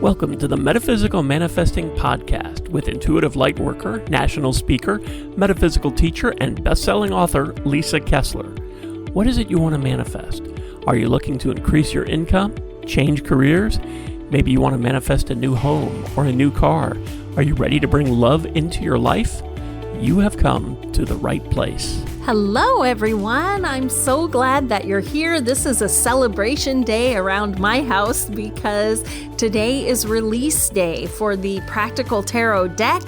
Welcome to the Metaphysical Manifesting Podcast with intuitive lightworker, national speaker, metaphysical teacher, and best-selling author Lisa Kessler. What is it you want to manifest? Are you looking to increase your income, change careers? Maybe you want to manifest a new home or a new car. Are you ready to bring love into your life? You have come to the right place. Hello, everyone. I'm so glad that you're here. This is a celebration day around my house because today is release day for the Practical Tarot deck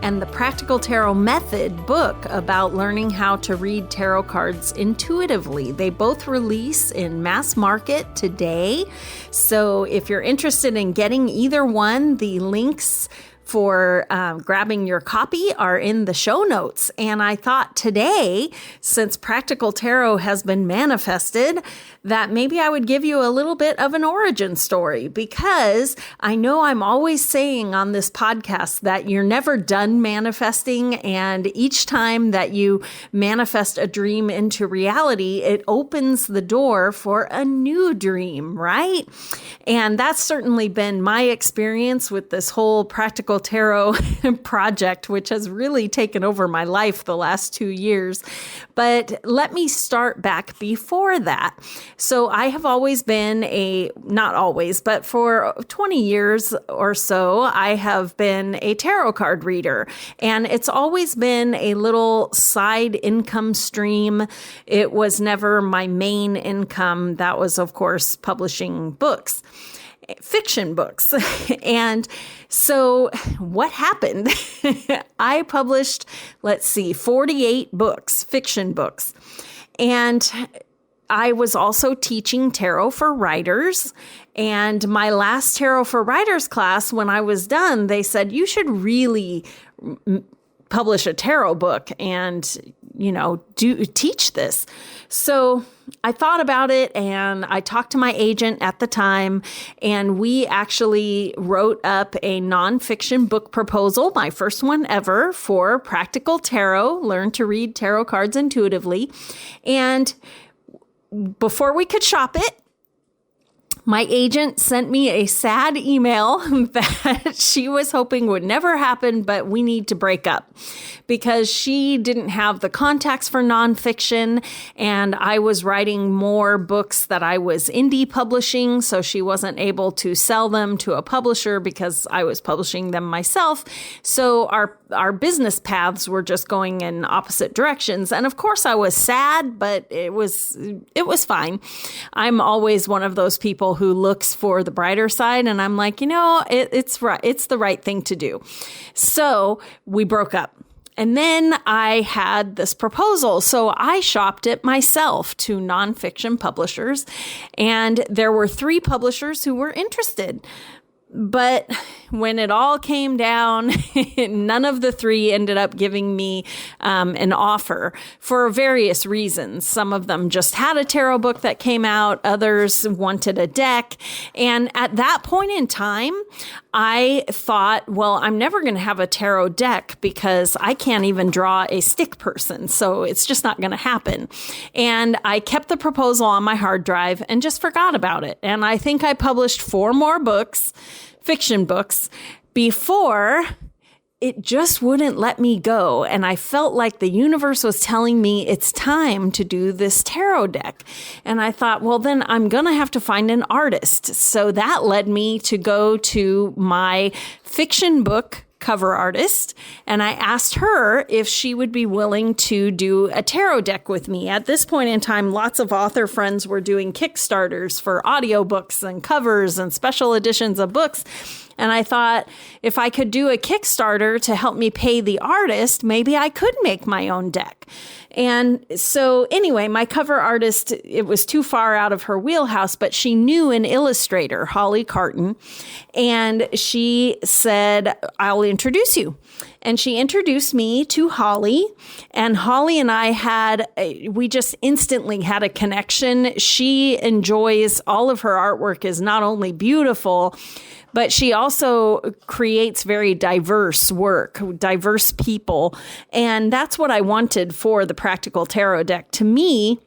and the Practical Tarot Method book about learning how to read tarot cards intuitively. They both release in mass market today. So if you're interested in getting either one, the links for grabbing your copy are in the show notes. And I thought today, since Practical Tarot has been manifested, that maybe I would give you a little bit of an origin story, because I know I'm always saying on this podcast that you're never done manifesting. And each time that you manifest a dream into reality, it opens the door for a new dream, right? And that's certainly been my experience with this whole Practical Tarot project, which has really taken over my life the last 2 years. But let me start back before that. So I have always been not always, but for 20 years or so, I have been a tarot card reader. And it's always been a little side income stream. It was never my main income. That was, of course, publishing books. Fiction books. And so what happened? I published, 48 books, fiction books. And I was also teaching tarot for writers. And my last tarot for writers class, when I was done, they said, you should really publish a tarot book and, teach this. So I thought about it and I talked to my agent at the time, and we actually wrote up a nonfiction book proposal, my first one ever, for Practical Tarot, Learn to Read Tarot Cards Intuitively. And before we could shop it, my agent sent me a sad email that she was hoping would never happen, but we need to break up because she didn't have the contacts for nonfiction, and I was writing more books that I was indie publishing, so she wasn't able to sell them to a publisher because I was publishing them myself. So our business paths were just going in opposite directions. And of course I was sad, but it was fine. I'm always one of those people who looks for the brighter side. And I'm like, it's right. It's the right thing to do. So we broke up. And then I had this proposal. So I shopped it myself to nonfiction publishers. And there were 3 publishers who were interested. But when it all came down, none of the 3 ended up giving me an offer for various reasons. Some of them just had a tarot book that came out. Others wanted a deck. And at that point in time, I thought, well, I'm never going to have a tarot deck because I can't even draw a stick person. So it's just not going to happen. And I kept the proposal on my hard drive and just forgot about it. And I think I published 4 more books, fiction books, before it just wouldn't let me go. And I felt like the universe was telling me it's time to do this tarot deck. And I thought, well, then I'm going to have to find an artist. So that led me to go to my fiction book cover artist, and I asked her if she would be willing to do a tarot deck with me. At this point in time, lots of author friends were doing Kickstarters for audiobooks and covers and special editions of books. And I thought, if I could do a Kickstarter to help me pay the artist, maybe I could make my own deck. And so anyway, my cover artist, it was too far out of her wheelhouse, but she knew an illustrator, Holly Carton. And she said, I'll introduce you. And she introduced me to Holly, and Holly and I we just instantly had a connection. She enjoys, all of her artwork is not only beautiful, but she also creates very diverse work, diverse people. And that's what I wanted for the Practical Tarot deck. To me,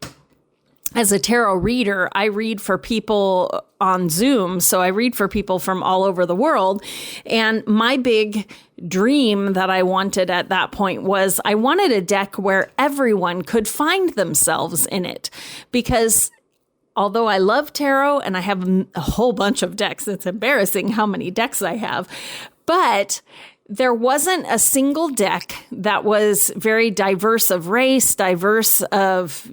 as a tarot reader, I read for people on Zoom. So I read for people from all over the world. And my big dream that I wanted at that point was I wanted a deck where everyone could find themselves in it. Because although I love tarot and I have a whole bunch of decks, it's embarrassing how many decks I have. But there wasn't a single deck that was very diverse of race, diverse of,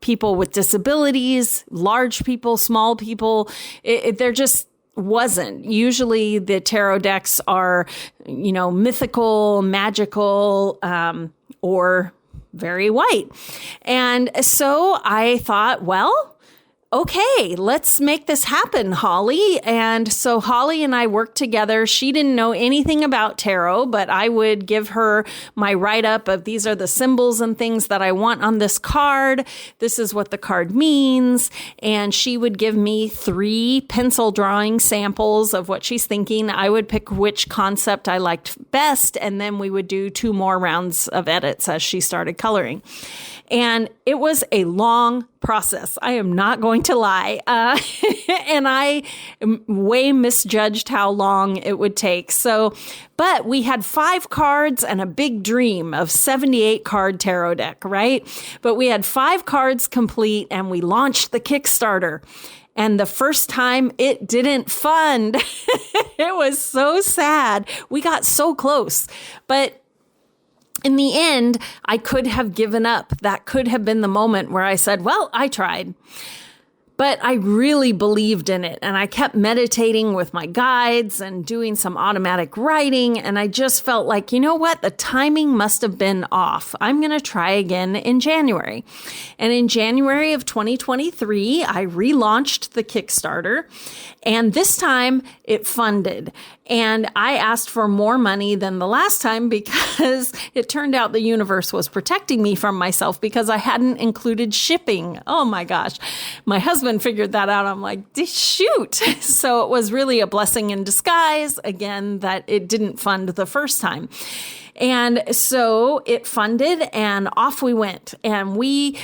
people with disabilities, large people, small people. There just wasn't. Usually the tarot decks are, mythical, magical, or very white. And so I thought, well, okay, let's make this happen, Holly. And so Holly and I worked together. She didn't know anything about tarot, but I would give her my write-up of these are the symbols and things that I want on this card. This is what the card means. And she would give me 3 pencil drawing samples of what she's thinking. I would pick which concept I liked best, and then we would do 2 more rounds of edits as she started coloring. And it was a long process. I am not going to lie. And I way misjudged how long it would take. But we had 5 cards and a big dream of 78 card tarot deck, right? But we had 5 cards complete and we launched the Kickstarter. And the first time it didn't fund. It was so sad. We got so close. But in the end, I could have given up. That could have been the moment where I said, well, I tried. But I really believed in it. And I kept meditating with my guides and doing some automatic writing. And I just felt like, you know what? The timing must have been off. I'm going to try again in January. And in January of 2023, I relaunched the Kickstarter. And this time it funded. And I asked for more money than the last time because it turned out the universe was protecting me from myself because I hadn't included shipping. Oh my gosh. My husband figured that out. I'm like, shoot. So it was really a blessing in disguise, again, that it didn't fund the first time. And so it funded and off we went. And we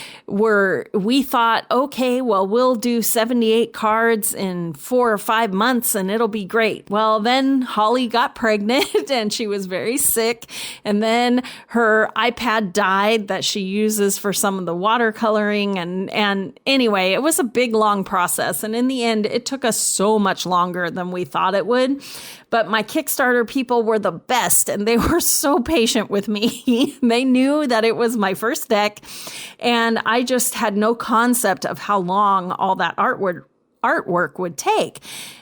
thought, okay, well, we'll do 78 cards in 4 or 5 months and it'll be great. Well, then Holly got pregnant and she was very sick. And then her iPad died that she uses for some of the watercoloring. And anyway, it was a big, long process. And in the end, it took us so much longer than we thought it would. But my Kickstarter people were the best and they were so patient with me. They knew that it was my first deck and I just had no concept of how long all that artwork would take.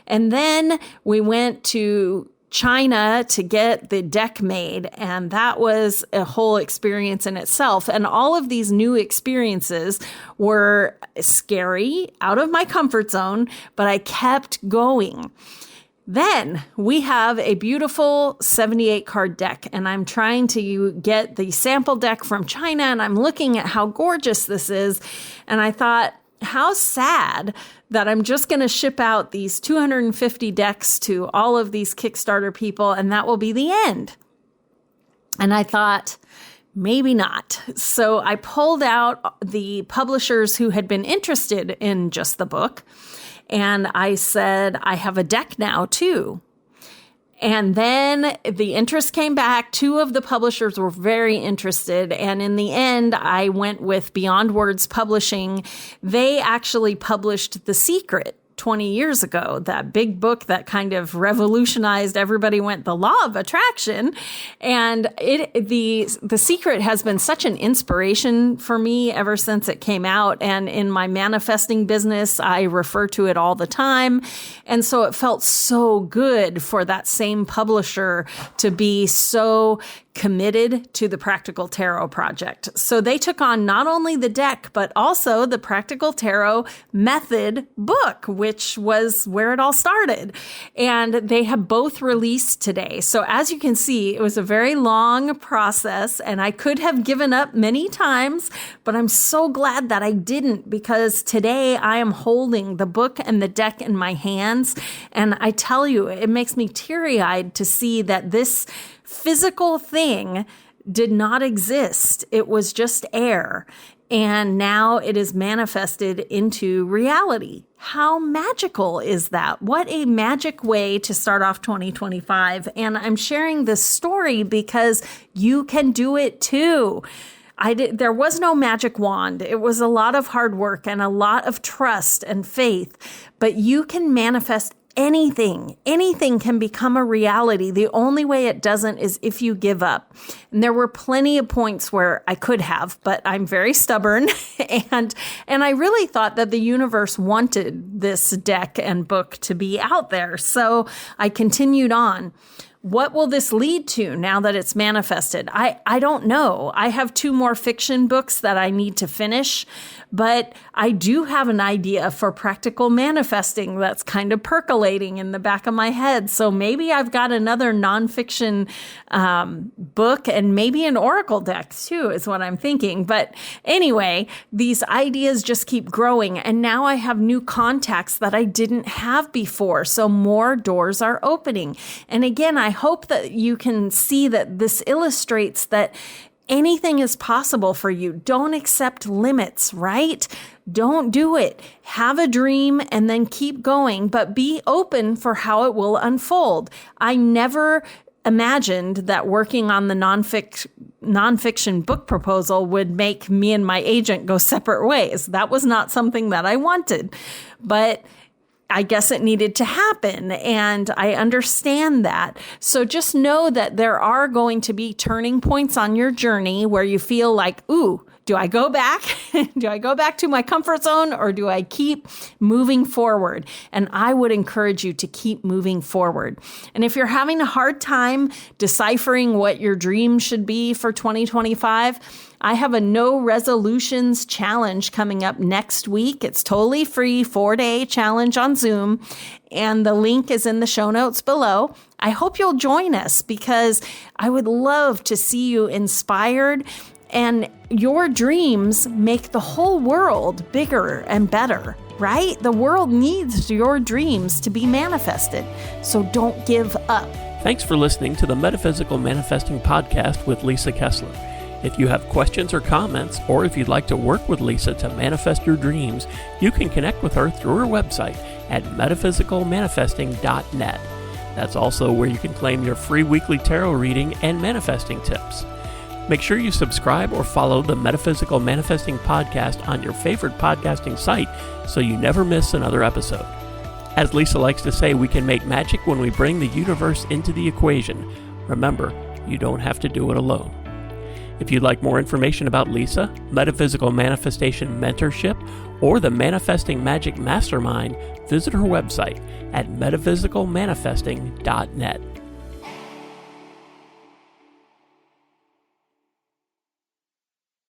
And then we went to China to get the deck made. And that was a whole experience in itself. And all of these new experiences were scary, out of my comfort zone, but I kept going. Then we have a beautiful 78 card deck and I'm trying to get the sample deck from China and I'm looking at how gorgeous this is. And I thought, how sad that I'm just going to ship out these 250 decks to all of these Kickstarter people and that will be the end. And I thought, maybe not. So I pulled out the publishers who had been interested in just the book. And I said, I have a deck now too. And then the interest came back. 2 of the publishers were very interested. And in the end, I went with Beyond Words Publishing. They actually published The Secret 20 years ago, that big book that kind of revolutionized, everybody went, the law of attraction. And the Secret has been such an inspiration for me ever since it came out. And in my manifesting business, I refer to it all the time. And so it felt so good for that same publisher to be so committed to the Practical Tarot project. So they took on not only the deck, but also the Practical Tarot Method book, which was where it all started. And they have both released today. So as you can see, it was a very long process and I could have given up many times, but I'm so glad that I didn't because today I am holding the book and the deck in my hands. And I tell you, it makes me teary-eyed to see that this physical thing did not exist. It was just air. and now it is manifested into reality. How magical is that? What a magic way to start off 2025. And I'm sharing this story because you can do it too. There was no magic wand. It was a lot of hard work and a lot of trust and faith, but you can manifest anything. Anything can become a reality. The only way it doesn't is if you give up. And there were plenty of points where I could have, but I'm very stubborn. and I really thought that the universe wanted this deck and book to be out there. So I continued on. What will this lead to now that it's manifested? I don't know. I have 2 more fiction books that I need to finish, but I do have an idea for practical manifesting that's kind of percolating in the back of my head. So maybe I've got another nonfiction book and maybe an oracle deck too, is what I'm thinking. But anyway, these ideas just keep growing. And now I have new contacts that I didn't have before. So more doors are opening. And again, I hope that you can see that this illustrates that anything is possible for you. Don't accept limits, right? Don't do it. Have a dream and then keep going, but be open for how it will unfold. I never imagined that working on the nonfiction book proposal would make me and my agent go separate ways. That was not something that I wanted, but I guess it needed to happen, and I understand that. So just know that there are going to be turning points on your journey where you feel like, ooh, do I go back? Do I go back to my comfort zone, or do I keep moving forward? And I would encourage you to keep moving forward. And if you're having a hard time deciphering what your dream should be for 2025, I have a no resolutions challenge coming up next week. It's totally free, 4-day challenge on Zoom, and the link is in the show notes below. I hope you'll join us because I would love to see you inspired, and your dreams make the whole world bigger and better, right? The world needs your dreams to be manifested, so don't give up. Thanks for listening to the Metaphysical Manifesting Podcast with Lisa Kessler. If you have questions or comments, or if you'd like to work with Lisa to manifest your dreams, you can connect with her through her website at metaphysicalmanifesting.net. That's also where you can claim your free weekly tarot reading and manifesting tips. Make sure you subscribe or follow the Metaphysical Manifesting Podcast on your favorite podcasting site so you never miss another episode. As Lisa likes to say, we can make magic when we bring the universe into the equation. Remember, you don't have to do it alone. If you'd like more information about Lisa, Metaphysical Manifestation Mentorship, or the Manifesting Magic Mastermind, visit her website at metaphysicalmanifesting.net.